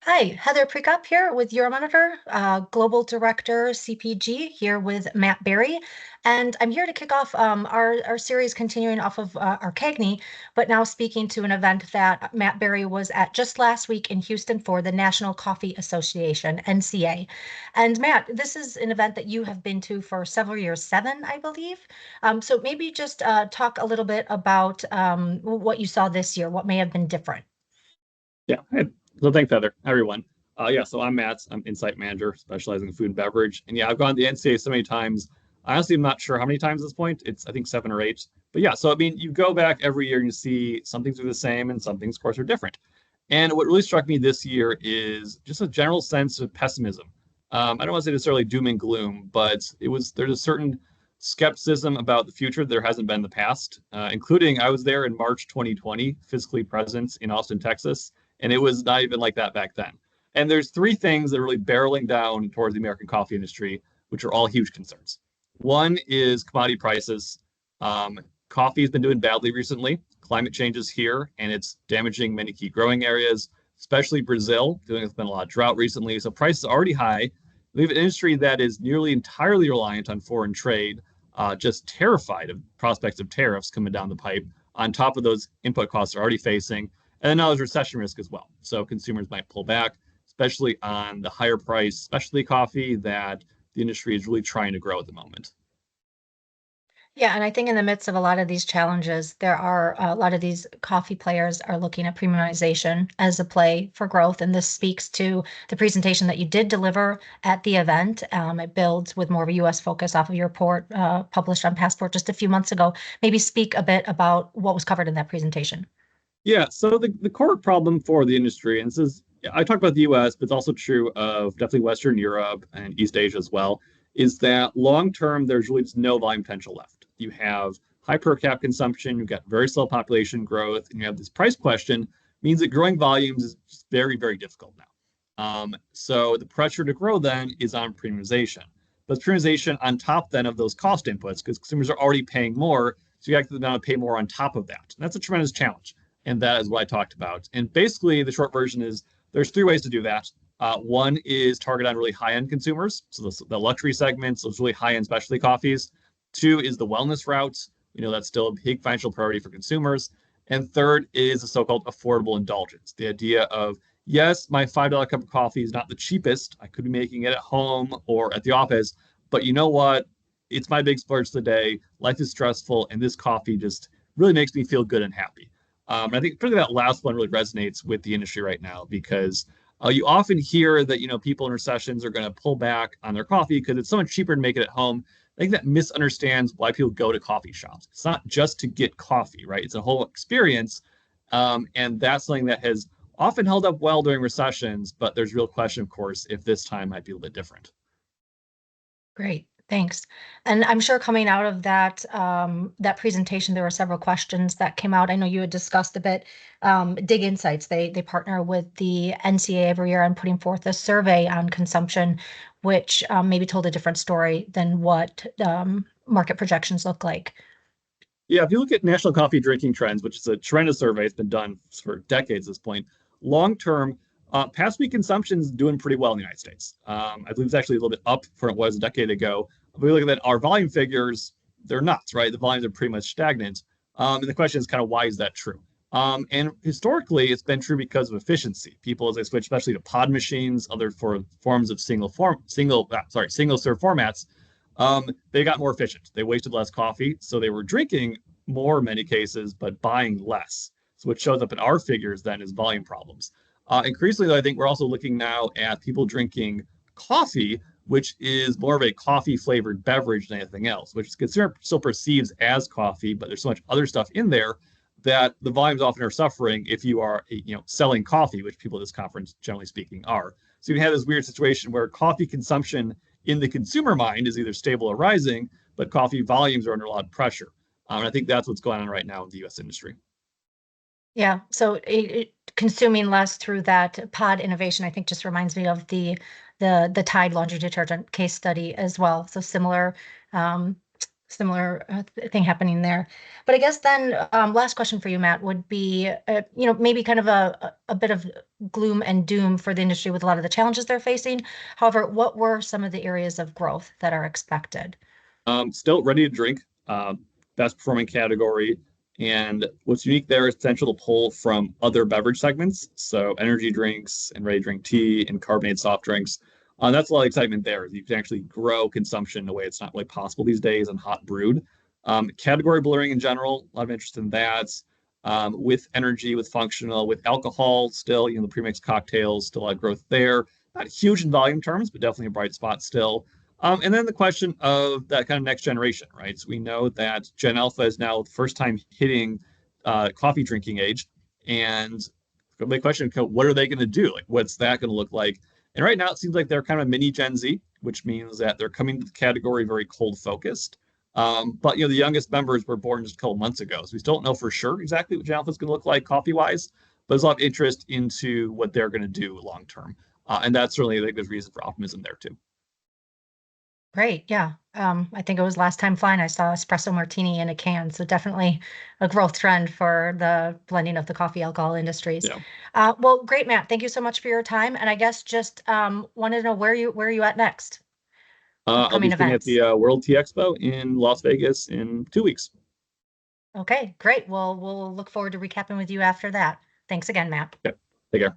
Hi, Heather Prekop here with Euromonitor, Global Director CPG here with Matt Berry. And I'm here to kick off our series continuing off of our CAGNY, but now speaking to an event that Matt Berry was at just last week in Houston for the National Coffee Association, NCA. And Matt, this is an event that you have been to for several years, 7, I believe. So maybe just talk a little bit about what you saw this year, what may have been different. Yeah. Hey, so thanks, Heather. Hi, everyone. Yeah, so I'm Matt. I'm Insight Manager, specializing in food and beverage. And yeah, I've gone to the NCA so many times. I honestly am not sure how many times at this point. It's, I think, 7 or 8. But yeah, so I mean, you go back every year and you see some things are the same and some things, of course, are different. And what really struck me this year is just a general sense of pessimism. I don't want to say necessarily doom and gloom, but there's a certain skepticism about the future there hasn't been in the past, including I was there in March 2020, physically present in Austin, Texas, and it was not even like that back then. And there's three things that are really barreling down towards the American coffee industry, which are all huge concerns. One is commodity prices. Coffee has been doing badly recently. Climate change is here, and it's damaging many key growing areas, especially Brazil. There's been a lot of drought recently, so prices are already high. We have an industry that is nearly entirely reliant on foreign trade, just terrified of prospects of tariffs coming down the pipe. On top of those input costs are already facing, and then now there's recession risk as well. So consumers might pull back, especially on the higher price specialty coffee that the industry is really trying to grow at the moment. Yeah, and I think in the midst of a lot of these challenges, there are a lot of these coffee players are looking at premiumization as a play for growth. And this speaks to the presentation that you did deliver at the event. It builds with more of a US focus off of your report published on Passport just a few months ago. Maybe speak a bit about what was covered in that presentation. Yeah, so the core problem for the industry, and this is, I talk about the US, but it's also true of definitely Western Europe and East Asia as well, is that long term, there's really just no volume potential left. You have high per cap consumption, you've got very slow population growth, and you have this price question, means that growing volumes is just very, very difficult now. So the pressure to grow then is on premiumization. But premiumization on top then of those cost inputs, because consumers are already paying more, so you actually now to pay more on top of that. And that's a tremendous challenge. And that is what I talked about. And basically, the short version is there's three ways to do that. One is target on really high-end consumers, so the luxury segments, those really high-end specialty coffees. Two is the wellness route. We know that's still a big financial priority for consumers. And third is the so-called affordable indulgence, the idea of, yes, my $5 cup of coffee is not the cheapest. I could be making it at home or at the office, but you know what? It's my big splurge today. Life is stressful, and this coffee just really makes me feel good and happy. And I think particularly that last one really resonates with the industry right now because you often hear that people in recessions are going to pull back on their coffee because it's so much cheaper to make it at home. I think that misunderstands why people go to coffee shops. It's not just to get coffee, right? It's a whole experience, and that's something that has often held up well during recessions. But there's real question, of course, if this time might be a little bit different. Great, thanks. And I'm sure coming out of that presentation, there were several questions that came out. I know you had discussed a bit, Dig Insights. They partner with the NCA every year on putting forth a survey on consumption, which maybe told a different story than what market projections look like. Yeah, if you look at national coffee drinking trends, which is a tremendous survey, it's been done for decades at this point. Long term, past week consumption is doing pretty well in the United States. I believe it's actually a little bit up from it was a decade ago. If we look at that, our volume figures, they're nuts, right? The volumes are pretty much stagnant. And the question is kind of why is that true? And historically, it's been true because of efficiency. People, as they switch, especially to pod machines, other forms of single serve formats, they got more efficient. They wasted less coffee, so they were drinking more in many cases, but buying less. So what shows up in our figures then is volume problems. Increasingly, though, I think we're also looking now at people drinking coffee, which is more of a coffee flavored beverage than anything else, which the consumer still perceives as coffee, but there's so much other stuff in there that the volumes often are suffering if you are selling coffee, which people at this conference, generally speaking, are. So you have this weird situation where coffee consumption in the consumer mind is either stable or rising, but coffee volumes are under a lot of pressure. And I think that's what's going on right now in the U.S. industry. Yeah, so consuming less through that pod innovation, I think just reminds me of the Tide laundry detergent case study as well. So similar similar thing happening there. But I guess then last question for you, Matt, would be maybe kind of a bit of gloom and doom for the industry with a lot of the challenges they're facing. However, what were some of the areas of growth that are expected? Still ready to drink, best performing category. And what's unique there is potential to pull from other beverage segments. So energy drinks and ready to drink tea and carbonated soft drinks. That's a lot of excitement there. You can actually grow consumption in a way it's not really possible these days in hot brewed. Category blurring in general, a lot of interest in that. With energy, with functional, with alcohol, still, the premixed cocktails, still a lot of growth there. Not huge in volume terms, but definitely a bright spot still. And then the question of that kind of next generation, right? So we know that Gen Alpha is now the first time hitting coffee drinking age. And the big question, what are they going to do? Like, what's that going to look like? And right now, it seems like they're kind of mini Gen Z, which means that they're coming to the category very cold focused. But the youngest members were born just a couple months ago, so we still don't know for sure exactly what Gen Alpha is going to look like coffee wise. But there's a lot of interest into what they're going to do long term, and that's certainly, I think, there's reason for optimism there too. Great. Yeah. I think it was last time flying I saw espresso martini in a can. So definitely a growth trend for the blending of the coffee alcohol industries. Yeah. Well, great, Matt. Thank you so much for your time. And I guess just wanted to know where are you at next? I'll be Upcoming speaking at events. the World Tea Expo in Las Vegas in 2 weeks. Okay, great. Well, we'll look forward to recapping with you after that. Thanks again, Matt. Okay. Take care.